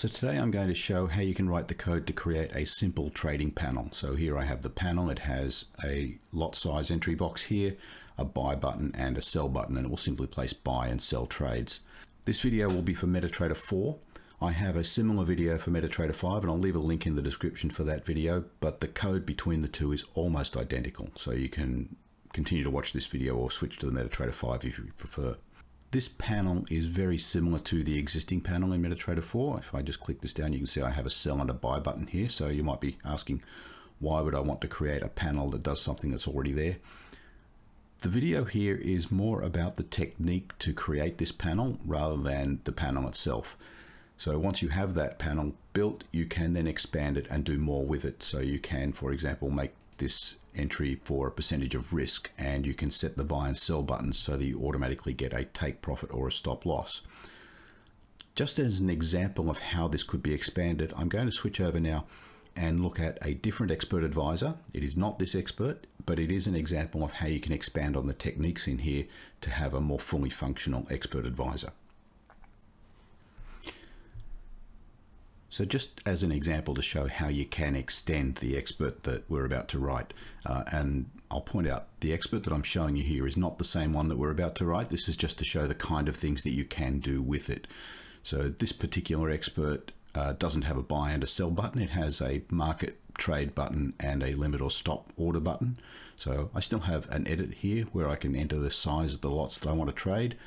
So today I'm going to show how you can write the code to create a simple trading panel. So here I have the panel. It has a lot size entry box here, a buy button and a sell button, and it will simply place buy and sell trades. This video will be for MetaTrader 4. I have a similar video for MetaTrader 5 and I'll leave a link in the description for that video, but the code between the two is almost identical. So you can continue to watch this video or switch to the MetaTrader 5 if you prefer. This panel is very similar to the existing panel in MetaTrader 4. If I just click this down, you can see I have a sell and a buy button here. So you might be asking, why would I want to create a panel that does something that's already there? The video here is more about the technique to create this panel rather than the panel itself. So once you have that panel built, you can then expand it and do more with it. So you can, for example, make this entry for a percentage of risk, and you can set the buy and sell buttons so that you automatically get a take profit or a stop loss. Just as an example of how this could be expanded, I'm going to switch over now and look at a different expert advisor. It is not this expert, but it is an example of how you can expand on the techniques in here to have a more fully functional expert advisor. So just as an example to show how you can extend the expert that we're about to write, and I'll point out the expert that I'm showing you here is not the same one that we're about to write. This is just to show the kind of things that you can do with it. So this particular expert doesn't have a buy and a sell button. It has a market trade button and a limit or stop order button. So I still have an edit here where I can enter the size of the lots that I want to trade.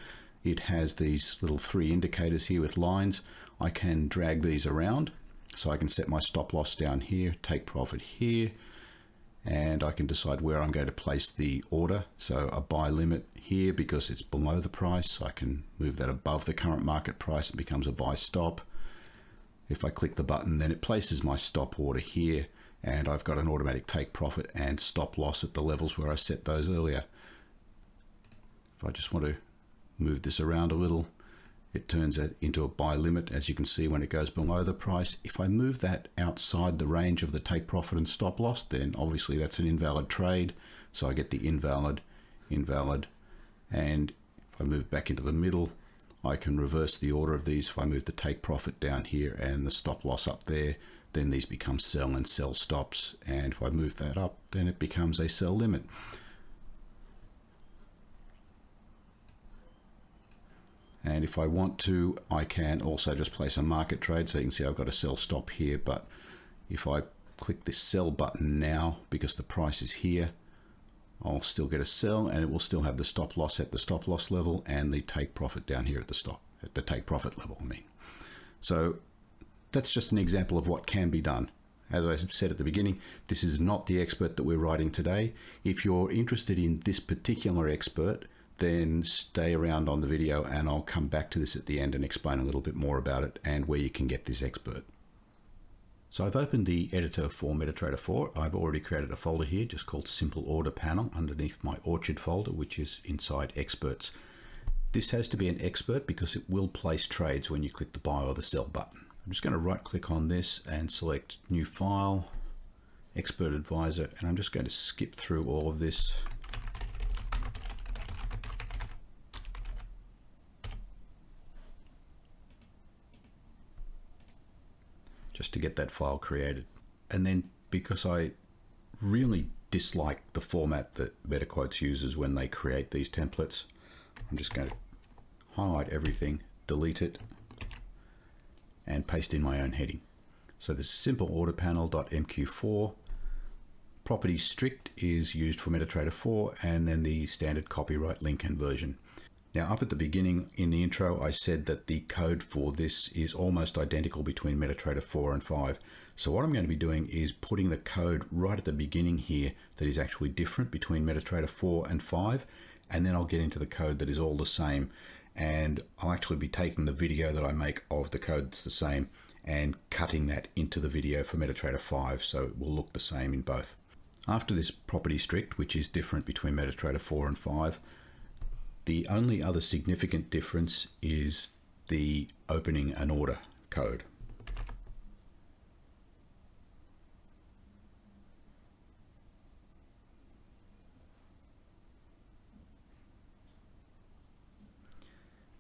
It has these little three indicators here with lines. I can drag these around, so I can set my stop loss down here, take profit here, and I can decide where I'm going to place the order. So a buy limit here because it's below the price. I can move that above the current market price and becomes a buy stop. If I click the button, then it places my stop order here, and I've got an automatic take profit and stop loss at the levels where I set those earlier. If I just want to move this around a little, it turns it into a buy limit, as you can see when it goes below the price. If I move that outside the range of the take profit and stop loss, then obviously that's an invalid trade. So I get the invalid, invalid, and if I move back into the middle, I can reverse the order of these. If I move the take profit down here and the stop loss up there, then these become sell and sell stops. And if I move that up, then it becomes a sell limit. And if I want to, I can also just place a market trade. So you can see I've got a sell stop here, but if I click this sell button now, because the price is here, I'll still get a sell, and it will still have the stop loss at the stop loss level and the take profit down here at the take profit level, So that's just an example of what can be done. As I said at the beginning, this is not the expert that we're writing today. If you're interested in this particular expert, then stay around on the video and I'll come back to this at the end and explain a little bit more about it and where you can get this expert. So I've opened the editor for MetaTrader 4. I've already created a folder here just called Simple Order Panel underneath my Orchard folder, which is inside Experts. This has to be an expert because it will place trades when you click the buy or the sell button. I'm just going to right click on this and select New File, Expert Advisor, and I'm just going to skip through all of this. Just to get that file created. And then because I really dislike the format that MetaQuotes uses when they create these templates, I'm just going to highlight everything, delete it, and paste in my own heading. So this simple order panel.mq4, property strict is used for MetaTrader 4, and then the standard copyright link and version. Now, up at the beginning in the intro, I said that the code for this is almost identical between MetaTrader 4 and 5. So what I'm going to be doing is putting the code right at the beginning here that is actually different between MetaTrader 4 and 5, and then I'll get into the code that is all the same. And I'll actually be taking the video that I make of the code that's the same and cutting that into the video for MetaTrader 5, so it will look the same in both. After this property strict, which is different between MetaTrader 4 and 5, the only other significant difference is the opening an order code.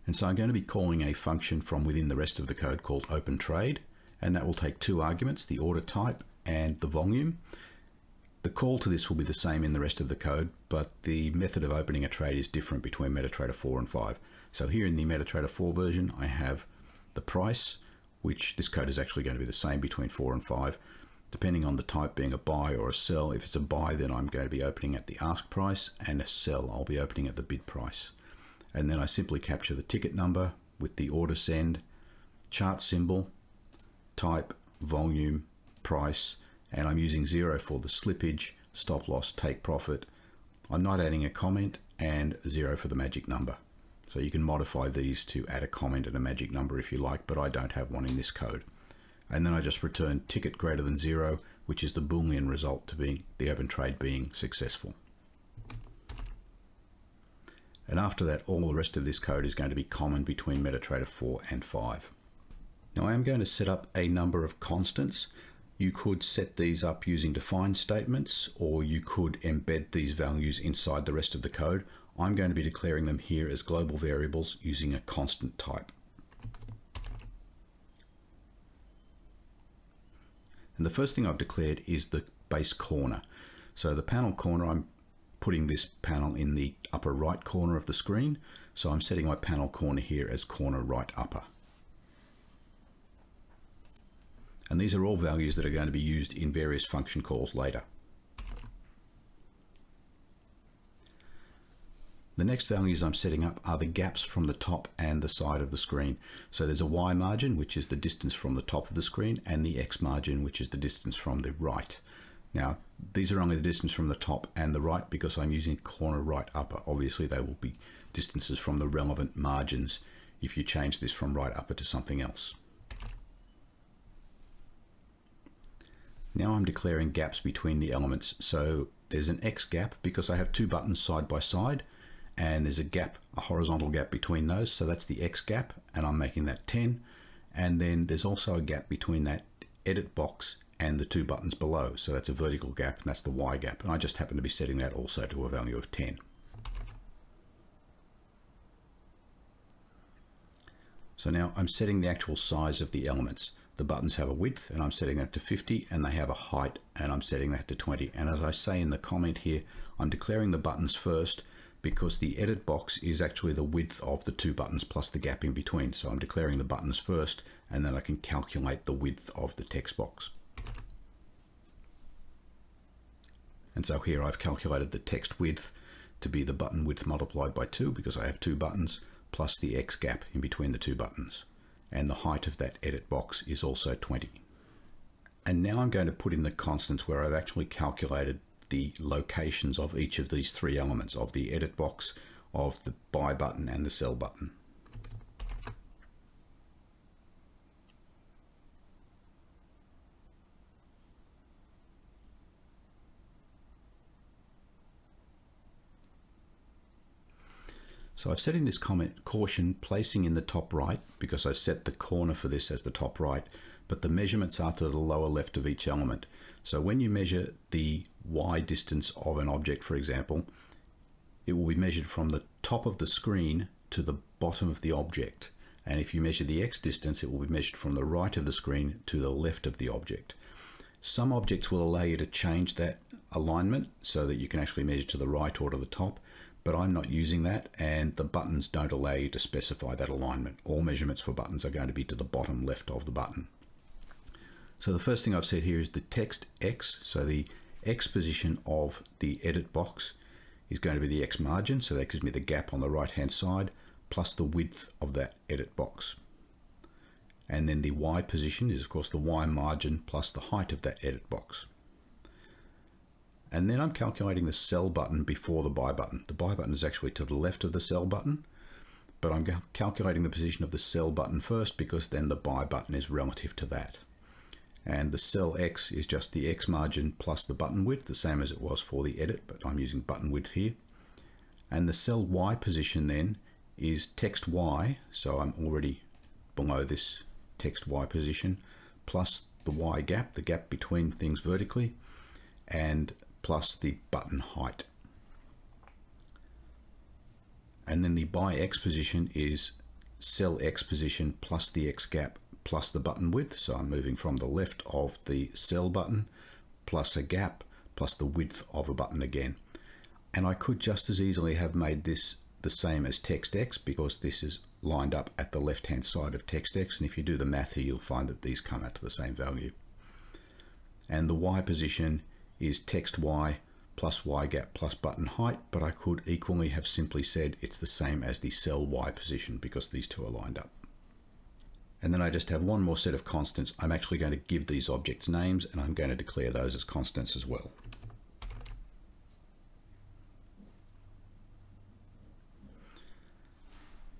And And so I'm going to be calling a function from within the rest of the code called OpenTrade, and that will take two arguments, the order type and the volume. The call to this will be the same in the rest of the code, but the method of opening a trade is different between MetaTrader 4 and 5. So here in the MetaTrader 4 version, I have the price, which this code is actually going to be the same between 4 and 5, depending on the type being a buy or a sell. If it's a buy, then I'm going to be opening at the ask price, and a sell, I'll be opening at the bid price. And then I simply capture the ticket number with the order send, chart symbol, type, volume, price, and I'm using 0 for the slippage, stop loss, take profit. I'm not adding a comment, and 0 for the magic number. So you can modify these to add a comment and a magic number if you like, but I don't have one in this code. And then I just return ticket greater than 0, which is the Boolean result to being the open trade being successful. And after that, all the rest of this code is going to be common between MetaTrader 4 and 5. Now I am going to set up a number of constants. You could set these up using define statements, or you could embed these values inside the rest of the code. I'm going to be declaring them here as global variables using a constant type. And the first thing I've declared is the base corner. So the panel corner, I'm putting this panel in the upper right corner of the screen. So I'm setting my panel corner here as corner right upper. And these are all values that are going to be used in various function calls later. The next values I'm setting up are the gaps from the top and the side of the screen. So there's a Y margin, which is the distance from the top of the screen, and the X margin, which is the distance from the right. Now, these are only the distance from the top and the right because I'm using corner right upper. Obviously, they will be distances from the relevant margins if you change this from right upper to something else. Now I'm declaring gaps between the elements. So there's an X gap because I have two buttons side by side, and there's a gap, a horizontal gap between those. So that's the X gap, and I'm making that 10. And then there's also a gap between that edit box and the two buttons below. So that's a vertical gap, and that's the Y gap. And I just happen to be setting that also to a value of 10. So now I'm setting the actual size of the elements. The buttons have a width, and I'm setting that to 50, and they have a height, and I'm setting that to 20. And as I say in the comment here, I'm declaring the buttons first because the edit box is actually the width of the two buttons plus the gap in between. So I'm declaring the buttons first, and then I can calculate the width of the text box. And so here I've calculated the text width to be the button width multiplied by 2 because I have two buttons, plus the X gap in between the two buttons. And the height of that edit box is also 20. And now I'm going to put in the constants where I've actually calculated the locations of each of these three elements, of the edit box, of the buy button, and the sell button. So I've set in this comment caution placing in the top right because I've set the corner for this as the top right, but the measurements are to the lower left of each element. So when you measure the Y distance of an object, for example, it will be measured from the top of the screen to the bottom of the object. And if you measure the X distance, it will be measured from the right of the screen to the left of the object. Some objects will allow you to change that alignment so that you can actually measure to the right or to the top, but I'm not using that, and the buttons don't allow you to specify that alignment. All measurements for buttons are going to be to the bottom left of the button. So the first thing I've set here is the text X. So the X position of the edit box is going to be the X margin. So that gives me the gap on the right hand side plus the width of that edit box. And then the Y position is of course the Y margin plus the height of that edit box. And then I'm calculating the sell button before the buy button. The buy button is actually to the left of the sell button, but I'm calculating the position of the sell button first because then the buy button is relative to that. And the sell X is just the X margin plus the button width, the same as it was for the edit, but I'm using button width here. And the sell Y position then is text Y, so I'm already below this text Y position, plus the Y gap, the gap between things vertically, and plus the button height. And then the buy X position is cell X position plus the X gap plus the button width. So I'm moving from the left of the cell button plus a gap plus the width of a button again. And I could just as easily have made this the same as text X, because this is lined up at the left hand side of text X, and if you do the math here you'll find that these come out to the same value. And the Y position is text Y plus Y gap plus button height, but I could equally have simply said it's the same as the cell Y position because these two are lined up. And then I just have one more set of constants. I'm actually going to give these objects names, and I'm going to declare those as constants as well.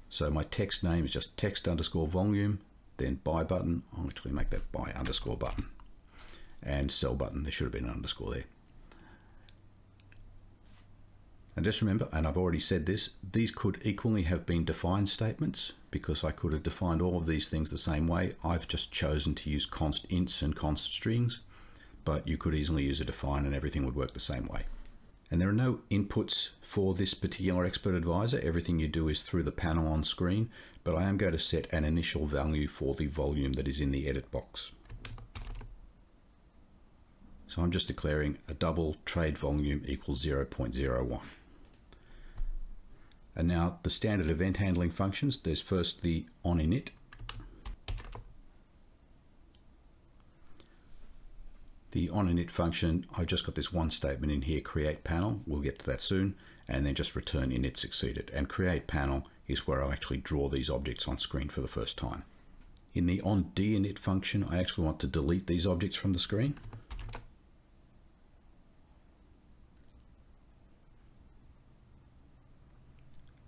So my text name is just text underscore volume, then by button. I'll actually make that by underscore button. And cell button, there should have been an underscore there. And just remember, and I've already said this, these could equally have been defined statements, because I could have defined all of these things the same way. I've just chosen to use const ints and const strings, but you could easily use a define and everything would work the same way. And there are no inputs for this particular expert advisor. Everything you do is through the panel on screen, but I am going to set an initial value for the volume that is in the edit box. So I'm just declaring a double trade volume equals 0.01. And now the standard event handling functions. There's first the OnInit. The OnInit function, I've just got this one statement in here, CreatePanel, we'll get to that soon, and then just return init succeeded. And CreatePanel is where I'll actually draw these objects on screen for the first time. In the OnDeinit function, I actually want to delete these objects from the screen.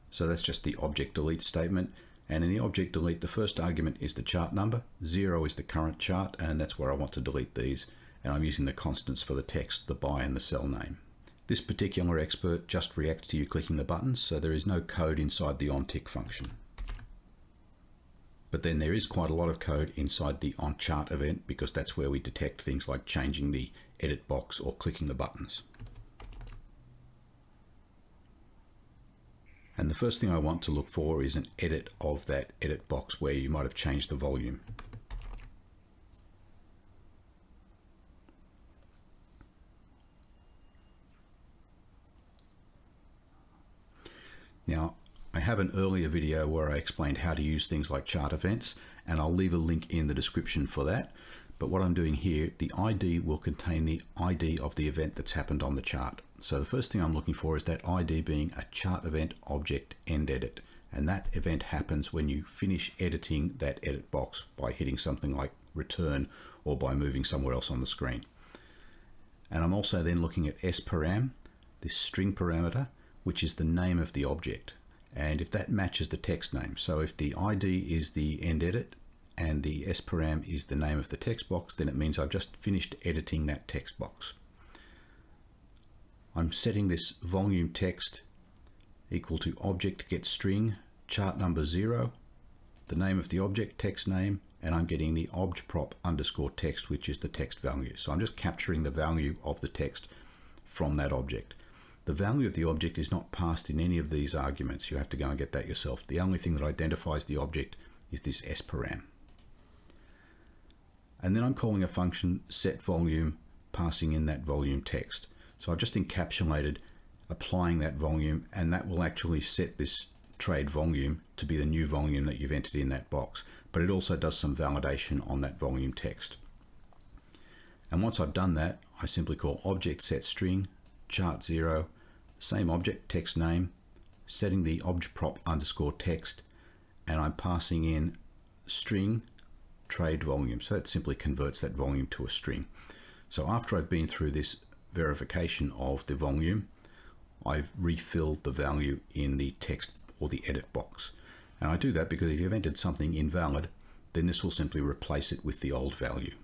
So that's just the object delete statement. And in the object delete, the first argument is the chart number. 0 is the current chart, and that's where I want to delete these. And I'm using the constants for the text, the by and the cell name. This particular expert just reacts to you clicking the buttons, so there is no code inside the onTick function. But then there is quite a lot of code inside the OnChartEvent, because that's where we detect things like changing the edit box or clicking the buttons. And the first thing I want to look for is an edit of that edit box where you might have changed the volume. Now, I have an earlier video where I explained how to use things like chart events, and I'll leave a link in the description for that. But what I'm doing here, the ID will contain the ID of the event that's happened on the chart. So the first thing I'm looking for is that ID being a chart event object end edit. And that event happens when you finish editing that edit box by hitting something like return or by moving somewhere else on the screen. And I'm also then looking at sparam, this string parameter, which is the name of the object. And if that matches the text name, so if the ID is the end edit and the sparam is the name of the text box, then it means I've just finished editing that text box. I'm setting this volume text equal to object get string chart number 0, the name of the object, text name, and I'm getting the objprop underscore text, which is the text value. So I'm just capturing the value of the text from that object. The value of the object is not passed in any of these arguments. You have to go and get that yourself. The only thing that identifies the object is this sparam. And then I'm calling a function setVolume, passing in that volume text. So I've just encapsulated applying that volume, and that will actually set this trade volume to be the new volume that you've entered in that box. But it also does some validation on that volume text. And once I've done that, I simply call object set string chart 0, same object text name, setting the objprop underscore text, and I'm passing in string trade volume. So that simply converts that volume to a string. So after I've been through this verification of the volume, I've refilled the value in the text or the edit box. And I do that because if you've entered something invalid, then this will simply replace it with the old value.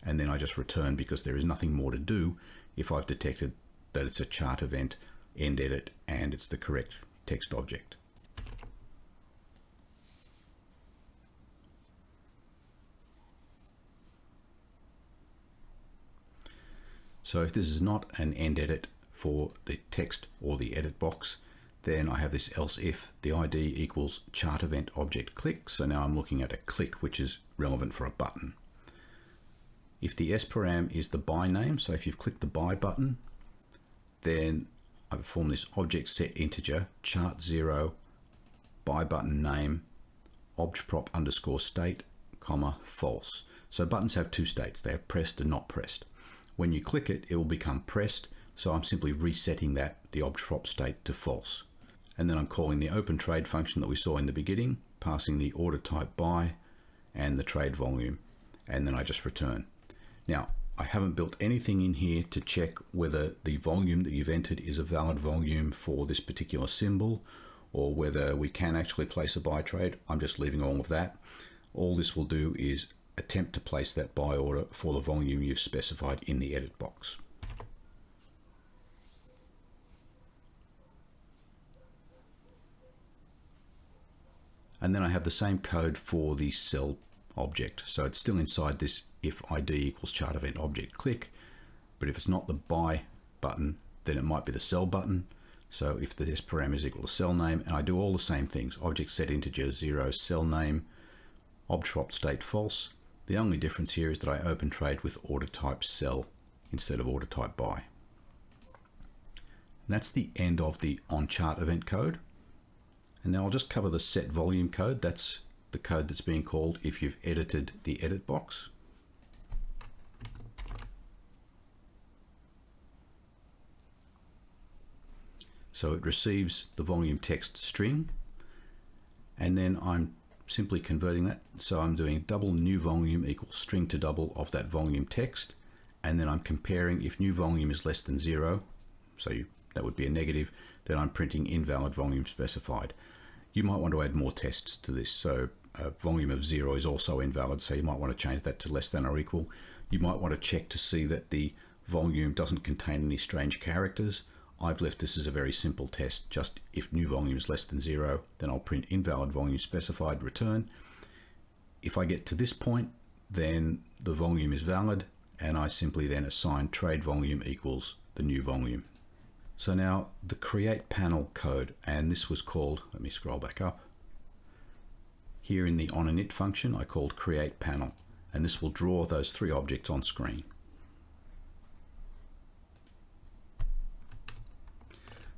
And then I just return, because there is nothing more to do if I've detected that it's a chart event, end edit, and it's the correct text object. So if this is not an end edit for the text or the edit box, Then I have this else if the ID equals chart event object click. So now I'm looking at a click, which is relevant for a button. If the S-param is the buy name, so if you've clicked the buy button, then I perform this object set integer chart 0 buy button name obj_prop underscore state comma false. So buttons have two states. They are pressed and not pressed. When you click it, it will become pressed. So I'm simply resetting that, the obj_prop state, to false. And then I'm calling the OpenTrade function that we saw in the beginning, passing the order type buy and the trade volume. And then I just return. Now, I haven't built anything in here to check whether the volume that you've entered is a valid volume for this particular symbol, or whether we can actually place a buy trade. I'm just leaving all of that. All this will do is attempt to place that buy order for the volume you've specified in the edit box. And then I have the same code for the sell object. So it's still inside this if ID equals chart event object click, but if it's not the buy button, then it might be the sell button. So if the S-param is equal to sell name, and I do all the same things, object set integer 0 sell name, obj_prop state false. The only difference here is that I open trade with order type sell instead of order type buy. And that's the end of the OnChartEvent code. And now I'll just cover the SetVolume code. That's the code that's being called if you've edited the edit box. So it receives the volume text string, and then I'm simply converting that. So I'm doing double new volume equals string to double of that volume text, and then I'm comparing if new volume is less than 0, so that would be a negative, then I'm printing invalid volume specified. You might want to add more tests to this. So a volume of 0 is also invalid, so you might want to change that to less than or equal. You might want to check to see that the volume doesn't contain any strange characters. I've left this as a very simple test. Just if new volume is less than 0, then I'll print invalid volume specified, return. If I get to this point, then the volume is valid, and I simply then assign trade volume equals the new volume. So now the CreatePanel code, and this was called, let me scroll back up. Here in the OnInit function, I called CreatePanel, and this will draw those three objects on screen.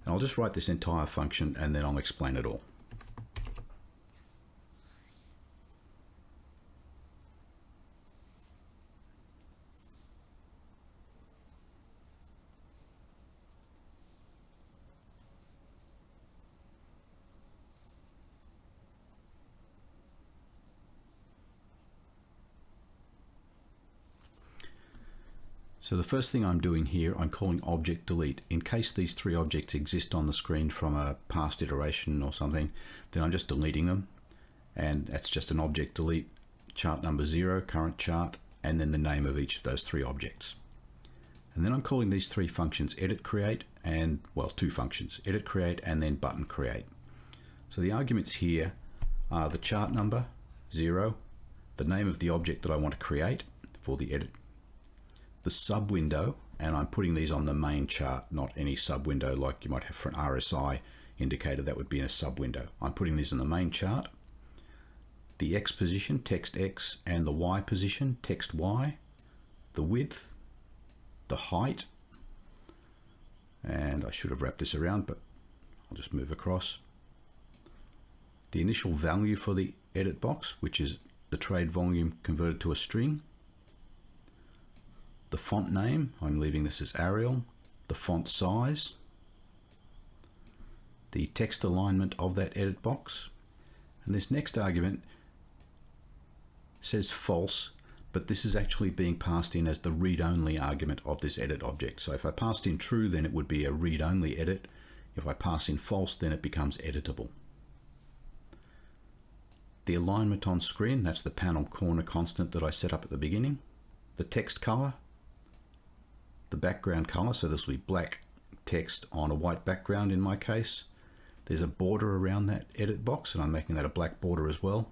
And I'll just write this entire function and then I'll explain it all. So the first thing I'm doing here, I'm calling object delete. In case these three objects exist on the screen from a past iteration or something, then I'm just deleting them. And that's just an object delete, chart number 0, current chart, and then the name of each of those three objects. And then I'm calling these three functions EditCreate and, well, two functions, EditCreate and then ButtonCreate. So the arguments here are the chart number, 0, the name of the object that I want to create for the edit, the sub window, and I'm putting these on the main chart, not any sub window like you might have for an RSI indicator that would be in a sub window. I'm putting these on the main chart. The X position, text X, and the Y position, text Y, the width, the height, and I should have wrapped this around, but I'll just move across. The initial value for the edit box, which is the trade volume converted to a string. The font name, I'm leaving this as Arial. The font size. The text alignment of that edit box. And this next argument says false, but this is actually being passed in as the read-only argument of this edit object. So if I passed in true, then it would be a read-only edit. If I pass in false, then it becomes editable. The alignment on screen, that's the panel corner constant that I set up at the beginning. The text color, the background color, so this will be black text on a white background in my case. There's a border around that edit box, and I'm making that a black border as well.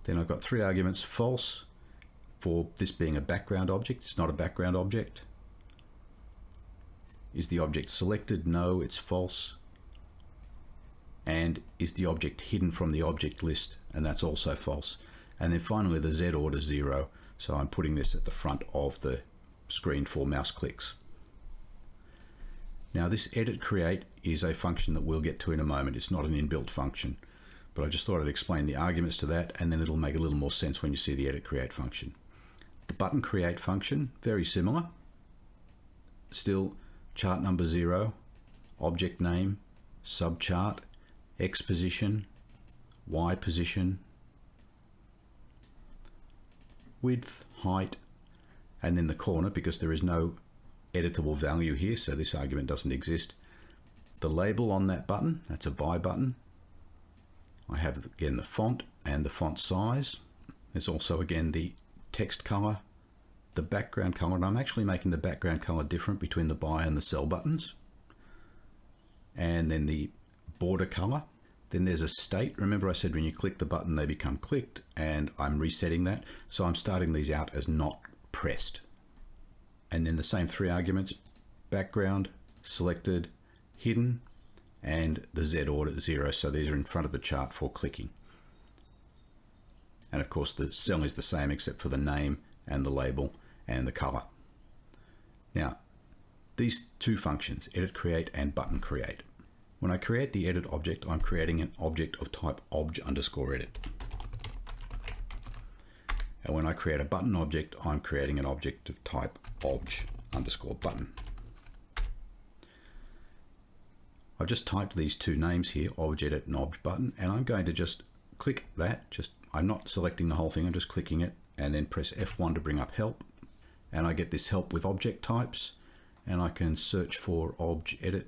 Then I've got three arguments: false for this being a background object, it's not a background object. Is the object selected? No, it's false. and is the object hidden from the object list, and that's also false. And then finally the Z order 0, so I'm putting this at the front of the screen for mouse clicks. Now this EditCreate is a function that we'll get to in a moment. It's not an inbuilt function, but I just thought I'd explain the arguments to that, and then it'll make a little more sense when you see the EditCreate function. The ButtonCreate function, very similar. Still chart number 0, object name, subchart, X position, Y position, width, height, and then the corner, because there is no editable value here, so this argument doesn't exist. The label on that button, that's a buy button. I have again the font and the font size. There's also again the text color, the background color, and I'm actually making the background color different between the buy and the sell buttons. And then the border color. Then there's a state. Remember I said when you click the button they become clicked, and I'm resetting that. So I'm starting these out as not pressed. And then the same 3 arguments, background, selected, hidden, and the Z order 0. So these are in front of the chart for clicking. And of course the cell is the same except for the name and the label and the color. Now, these 2 functions, EditCreate and ButtonCreate. When I create the edit object, I'm creating an object of type obj_edit. And when I create a button object, I'm creating an object of type obj_button. I've just typed these 2 names here, obj_edit and obj_button, and I'm going to just click that. I'm not selecting the whole thing, I'm just clicking it, and then press F1 to bring up help. And I get this help with object types, and I can search for obj_edit,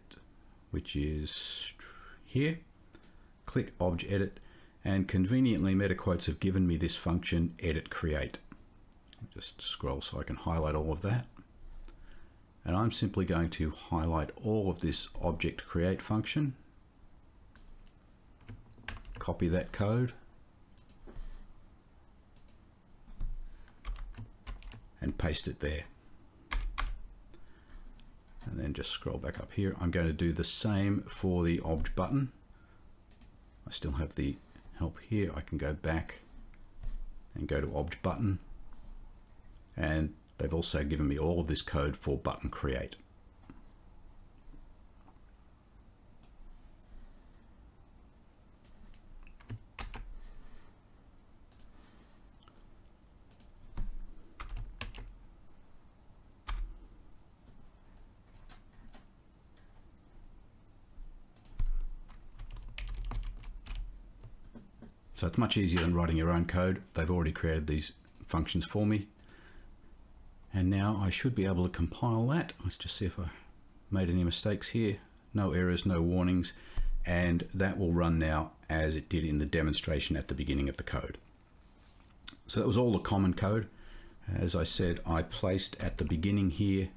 which is here. Click obj_edit, and conveniently MetaQuotes have given me this function EditCreate. Just scroll so I can highlight all of that. And I'm simply going to highlight all of this object create function, copy that code, and paste it there. And then just scroll back up here. I'm going to do the same for the obj button. I still have the help here. I can go back and go to obj button, and they've also given me all of this code for ButtonCreate. So it's much easier than writing your own code. They've already created these functions for me. And now I should be able to compile that. Let's just see if I made any mistakes here. No errors, no warnings. And that will run now as it did in the demonstration at the beginning of the code. So that was all the common code. As I said, I placed at the beginning here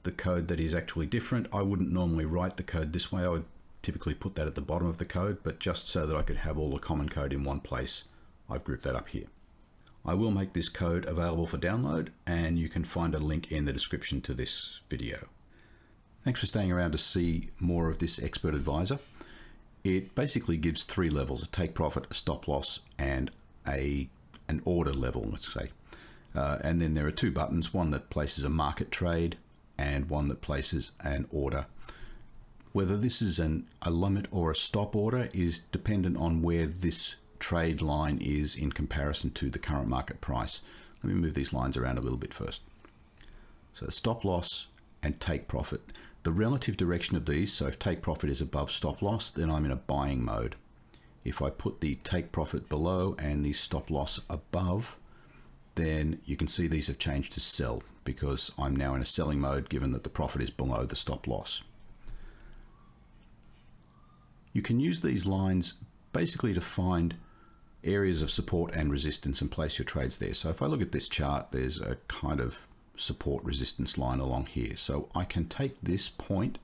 the code that is actually different. I wouldn't normally write the code this way. I would typically put that at the bottom of the code, but just so that I could have all the common code in one place, I've grouped that up here. I will make this code available for download, and you can find a link in the description to this video. Thanks for staying around to see more of this Expert Advisor. It basically gives 3 levels: a take profit, a stop loss, and an order level, let's say. And then there are 2 buttons, one that places a market trade and one that places an order. Whether this is a limit or a stop order is dependent on where this trade line is in comparison to the current market price. Let me move these lines around a little bit first. So stop loss and take profit. The relative direction of these, so if take profit is above stop loss, then I'm in a buying mode. If I put the take profit below and the stop loss above, then you can see these have changed to sell, because I'm now in a selling mode given that the profit is below the stop loss. You can use these lines basically to find areas of support and resistance and place your trades there. So if I look at this chart, there's a kind of support resistance line along here. So I can take this point,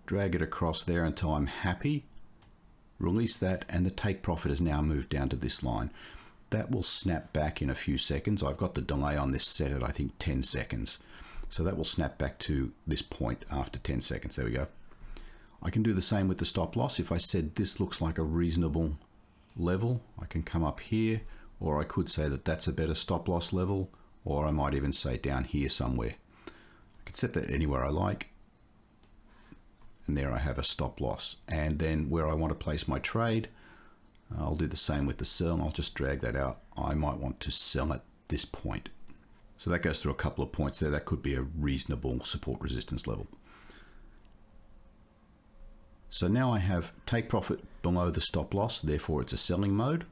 drag it across there until I'm happy, release that, and the take profit has now moved down to this line. That will snap back in a few seconds. I've got the delay on this set at I think 10 seconds. So that will snap back to this point after 10 seconds. There we go. I can do the same with the stop loss. If I said this looks like a reasonable level, I can come up here, or I could say that that's a better stop loss level, or I might even say down here somewhere. I can set that anywhere I like. And there I have a stop loss. And then where I want to place my trade, I'll do the same with the sell. I'll just drag that out. I might want to sell at this point. So that goes through a couple of points there. That could be a reasonable support resistance level. So now I have take profit below the stop loss, therefore it's a selling mode.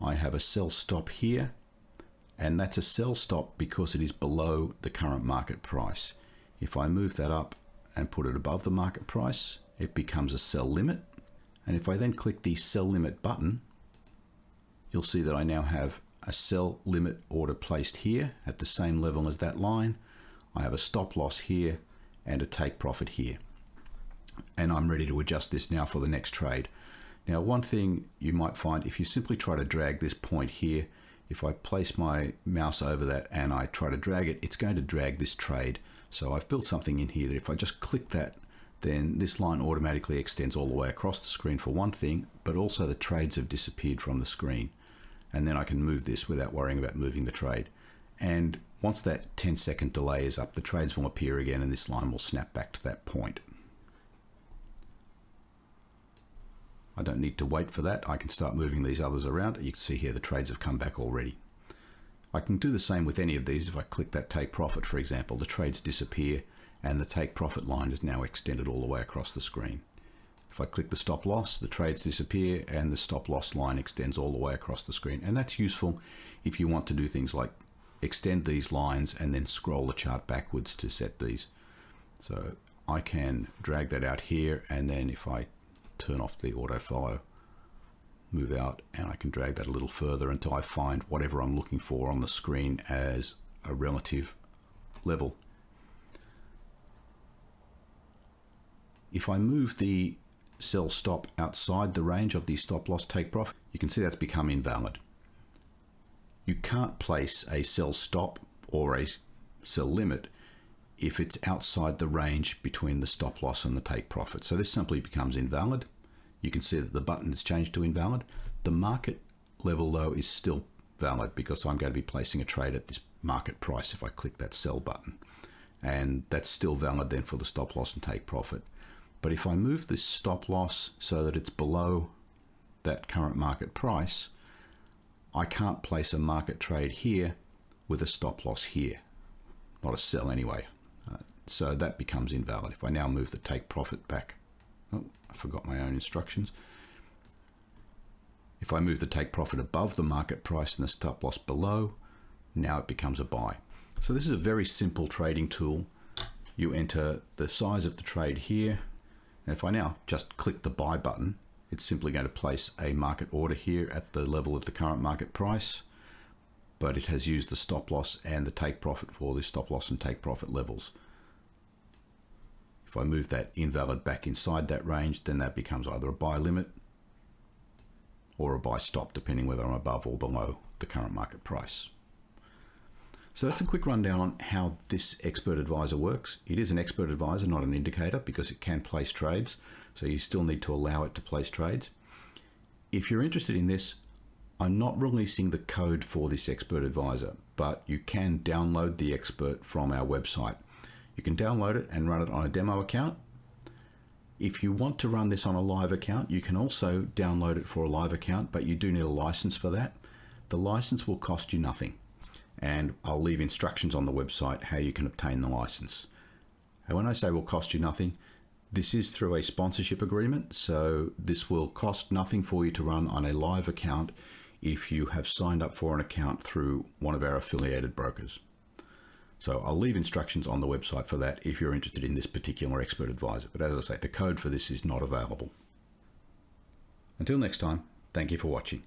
I have a sell stop here, and that's a sell stop because it is below the current market price. If I move that up and put it above the market price, it becomes a sell limit. And if I then click the sell limit button, you'll see that I now have a sell limit order placed here at the same level as that line. I have a stop loss here and a take profit here. And I'm ready to adjust this now for the next trade. Now, one thing you might find, if you simply try to drag this point here, if I place my mouse over that and I try to drag it, it's going to drag this trade. So I've built something in here that if I just click that, then this line automatically extends all the way across the screen for one thing, but also the trades have disappeared from the screen. And then I can move this without worrying about moving the trade. And once that 10-second delay is up, the trades will appear again and this line will snap back to that point. I don't need to wait for that. I can start moving these others around. You can see here the trades have come back already. I can do the same with any of these. If I click that take profit, for example, the trades disappear and the take profit line is now extended all the way across the screen. If I click the stop loss, the trades disappear and the stop loss line extends all the way across the screen. And that's useful if you want to do things like extend these lines and then scroll the chart backwards to set these. So I can drag that out here, and then if I turn off the auto follow, move out, and I can drag that a little further until I find whatever I'm looking for on the screen as a relative level. If I move the sell stop outside the range of the stop loss take profit, you can see that's become invalid. You can't place a sell stop or a sell limit if it's outside the range between the stop loss and the take profit. So this simply becomes invalid. You can see that the button has changed to invalid. The market level though is still valid because I'm going to be placing a trade at this market price if I click that sell button. And that's still valid then for the stop loss and take profit. But if I move this stop loss so that it's below that current market price, I can't place a market trade here with a stop loss here. Not a sell anyway. So that becomes invalid. If I now move the take profit back, oh, I forgot my own instructions. If I move the take profit above the market price and the stop loss below, now it becomes a buy. So this is a very simple trading tool. You enter the size of the trade here. And if I now just click the buy button, it's simply going to place a market order here at the level of the current market price, but it has used the stop loss and the take profit for the stop loss and take profit levels. If I move that invalid back inside that range, then that becomes either a buy limit or a buy stop, depending whether I'm above or below the current market price. So that's a quick rundown on how this expert advisor works. It is an expert advisor, not an indicator, because it can place trades. So you still need to allow it to place trades. If you're interested in this, I'm not releasing the code for this expert advisor, but you can download the expert from our website. You can download it and run it on a demo account. If you want to run this on a live account, you can also download it for a live account, but you do need a license for that. The license will cost you nothing. And I'll leave instructions on the website how you can obtain the license. And when I say will cost you nothing, this is through a sponsorship agreement. So this will cost nothing for you to run on a live account if you have signed up for an account through one of our affiliated brokers. So I'll leave instructions on the website for that if you're interested in this particular expert advisor. But as I say, the code for this is not available. Until next time, thank you for watching.